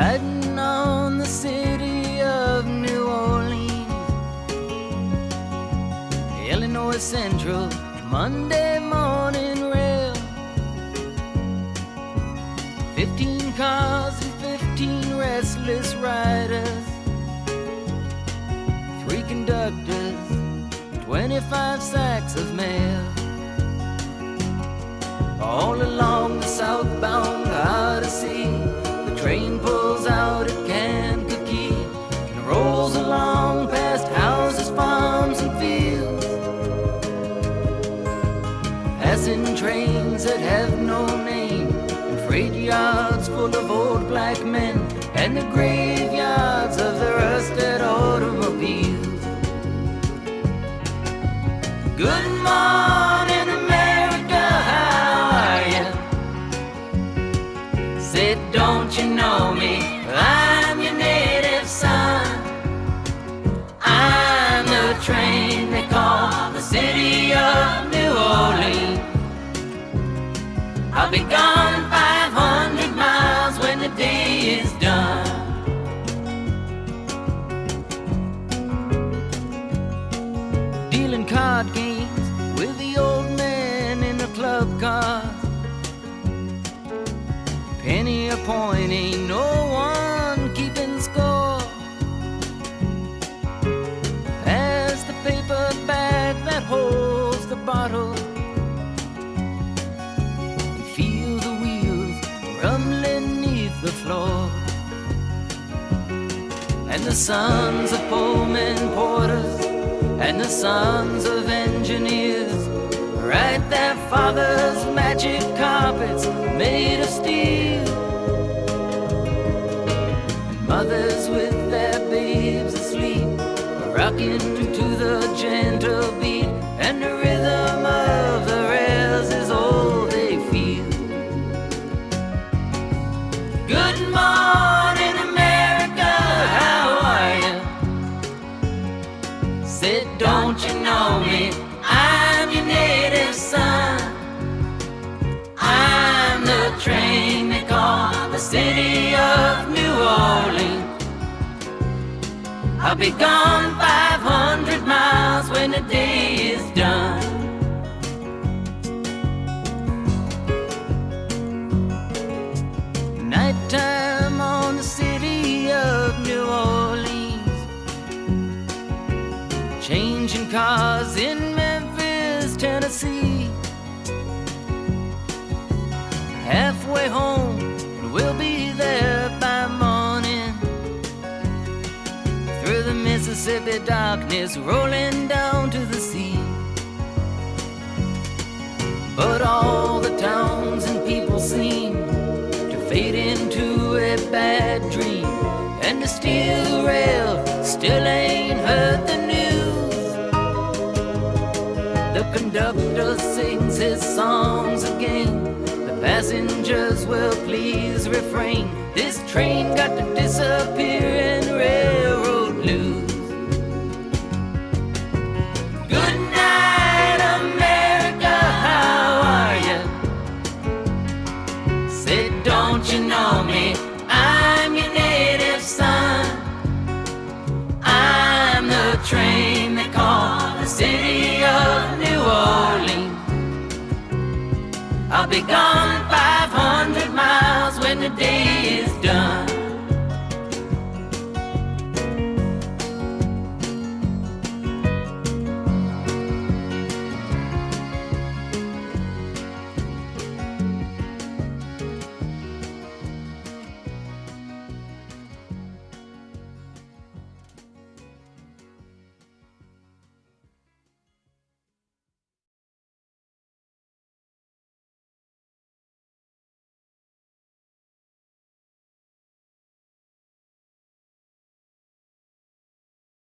riding on the city of New Orleans. Illinois Central, Monday morning rail. 15 cars and 15 restless riders, 3 conductors, 25 sacks of mail. All along the southbound Odyssey, the train pulls out at Kankakee and rolls along past houses, farms, and fields, passing trains that have no name, and freight yards full of old black men, and the graveyards of the rusted automobiles. Good morning, America, how are you? Said, don't you know me? I'm your native son. I'm the train they call the city of New Orleans. I'll be gone 500 miles when the day is done. Dealing card games with the old man in the club car. Penny a point, ain't no one keeping score. Pass the paper bag that holds the bottle, and feel the wheels rumbling neath the floor. And the sons of Pullman porters and the sons of engineers write their fathers' magic carpets made of steel. And mothers with their babes asleep are rocking to the gentle beat, and the rhythm of the rails is all they feel. Good morning, America, how are you? Said, don't you know me? I'm your native son. I'm the train they call the city of New Orleans. I'll be gone 500 miles when the day is done. Nighttime on the city of New Orleans, changing cars in Memphis, Tennessee. Halfway home, and we'll be there by morning. Through the Mississippi darkness, rolling down to the sea. But all the towns and people seem to fade into a bad dream, and the steel rail still ain't heard the news. The conductor sings his songs again, the passengers will please refrain. This train got to disappear in railroad blues. Good night, America, how are you? Said, don't you know me? I'm your native son. I'm the train they call the city of New Orleans. I'll be gone